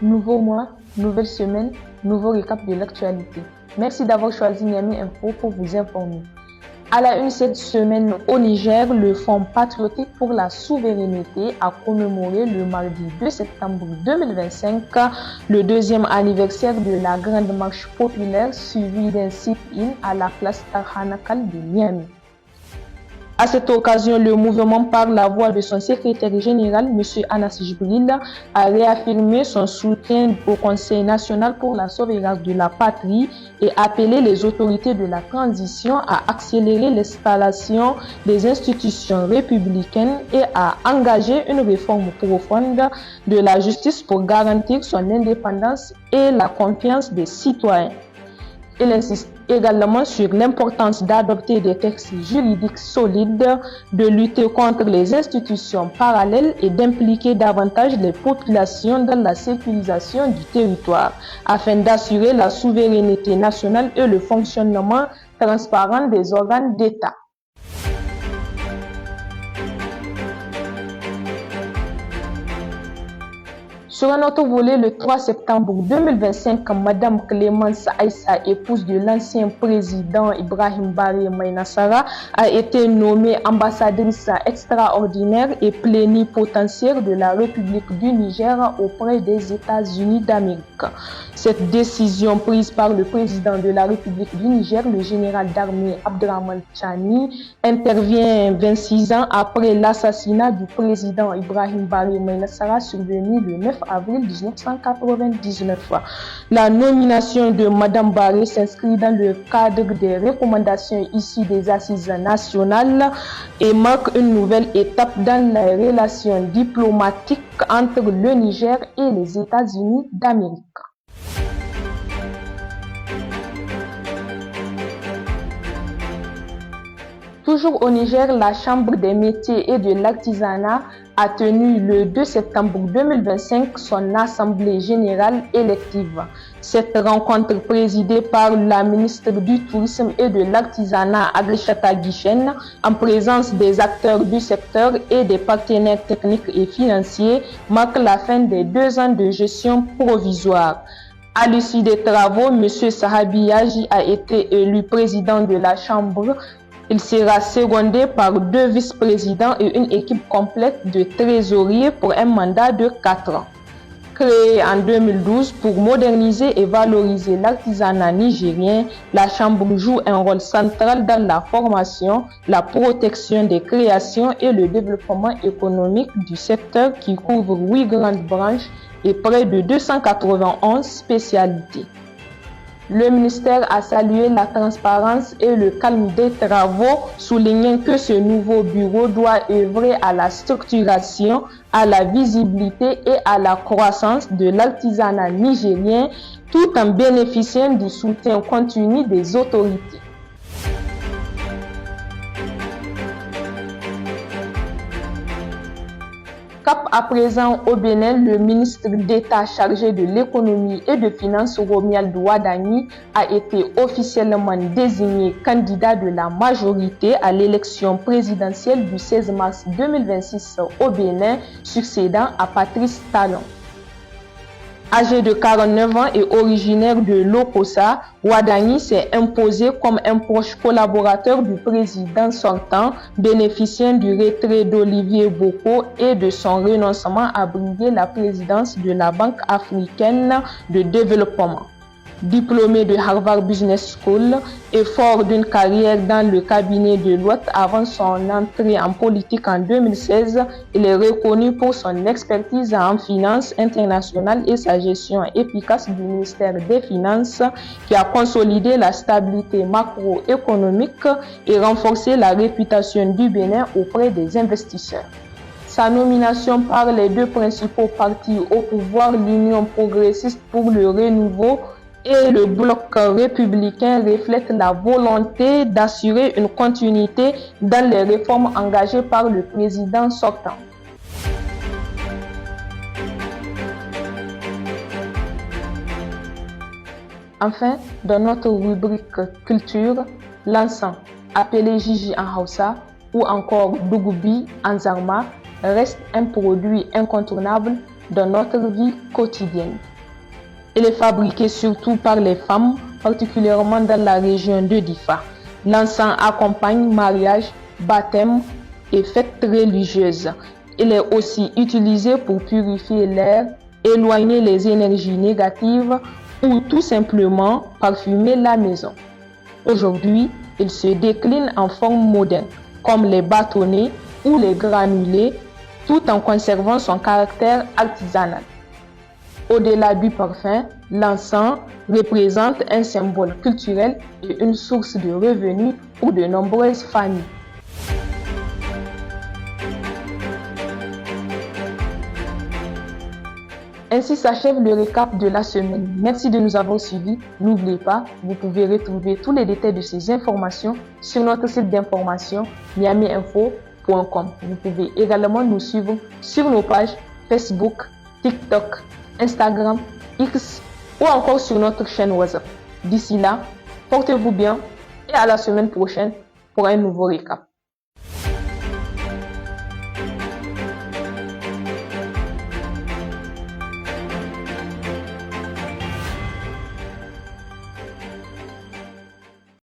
Nouveau mois, nouvelle semaine, nouveau récap de l'actualité. Merci d'avoir choisi Niamey Info pour vous informer. À la une cette semaine au Niger, le Fonds patriotique pour la souveraineté a commémoré le mardi 2 septembre 2025 le deuxième anniversaire de la grande marche populaire suivie d'un sit-in à la place Tarhanakal de Niamey. À cette occasion, le mouvement, par la voix de son secrétaire général, M. Anas Jibril, a réaffirmé son soutien au Conseil national pour la sauvegarde de la patrie et appelé les autorités de la transition à accélérer l'installation des institutions républicaines et à engager une réforme profonde de la justice pour garantir son indépendance et la confiance des citoyens. Il insiste également sur l'importance d'adopter des textes juridiques solides, de lutter contre les institutions parallèles et d'impliquer davantage les populations dans la sécurisation du territoire, afin d'assurer la souveraineté nationale et le fonctionnement transparent des organes d'État. Sur un autre volet, le 3 septembre 2025, Madame Clémence Aïssa, épouse de l'ancien président Ibrahim Baré Maïnassara, a été nommée ambassadrice extraordinaire et plénipotentiaire de la République du Niger auprès des États-Unis d'Amérique. Cette décision prise par le président de la République du Niger, le général d'armée Abdrahman Chani, intervient 26 ans après l'assassinat du président Ibrahim Baré Maïnassara survenu le 9 avril 1999. La nomination de Madame Baré s'inscrit dans le cadre des recommandations issues des assises nationales et marque une nouvelle étape dans les relations diplomatiques entre le Niger et les États-Unis d'Amérique. Toujours au Niger, la Chambre des métiers et de l'artisanat a tenu le 2 septembre 2025 son assemblée générale élective. Cette rencontre présidée par la ministre du Tourisme et de l'Artisanat Agrishata Guichen, en présence des acteurs du secteur et des partenaires techniques et financiers, marque la fin des 2 ans de gestion provisoire. À l'issue des travaux, M. Sahabi Yaji a été élu président de la Chambre. Il sera secondé par 2 vice-présidents et une équipe complète de trésoriers pour un mandat de 4 ans. Créée en 2012 pour moderniser et valoriser l'artisanat nigérien, la Chambre joue un rôle central dans la formation, la protection des créations et le développement économique du secteur qui couvre 8 grandes branches et près de 291 spécialités. Le ministère a salué la transparence et le calme des travaux, soulignant que ce nouveau bureau doit œuvrer à la structuration, à la visibilité et à la croissance de l'artisanat nigérien, tout en bénéficiant du soutien continu des autorités. Cap à présent au Bénin, le ministre d'État chargé de l'économie et de finances, Romuald Wadani, a été officiellement désigné candidat de la majorité à l'élection présidentielle du 16 mars 2026 au Bénin, succédant à Patrice Talon. Âgé de 49 ans et originaire de Lokossa, Wadani s'est imposé comme un proche collaborateur du président sortant, bénéficiant du retrait d'Olivier Boko et de son renoncement à briguer la présidence de la Banque africaine de développement. Diplômé de Harvard Business School et fort d'une carrière dans le cabinet de Deloitte avant son entrée en politique en 2016, il est reconnu pour son expertise en finance internationale et sa gestion efficace du ministère des Finances qui a consolidé la stabilité macroéconomique et renforcé la réputation du Bénin auprès des investisseurs. Sa nomination par les 2 principaux partis au pouvoir, l'Union progressiste pour le renouveau et le bloc républicain, reflète la volonté d'assurer une continuité dans les réformes engagées par le président sortant. Enfin, dans notre rubrique culture, l'encens, appelé Gigi en Hausa ou encore Dougoubi en Zarma, reste un produit incontournable dans notre vie quotidienne. Il est fabriqué surtout par les femmes, particulièrement dans la région de Difa. L'encens accompagne mariage, baptême et fêtes religieuses. Il est aussi utilisé pour purifier l'air, éloigner les énergies négatives ou tout simplement parfumer la maison. Aujourd'hui, il se décline en forme moderne, comme les bâtonnets ou les granulés, tout en conservant son caractère artisanal. Au-delà du parfum, l'encens représente un symbole culturel et une source de revenus pour de nombreuses familles. Ainsi s'achève le récap de la semaine. Merci de nous avoir suivis. N'oubliez pas, vous pouvez retrouver tous les détails de ces informations sur notre site d'information niameyinfo.com. Vous pouvez également nous suivre sur nos pages Facebook, TikTok, Instagram, X ou encore sur notre chaîne WhatsApp. D'ici là, portez-vous bien et à la semaine prochaine pour un nouveau récap.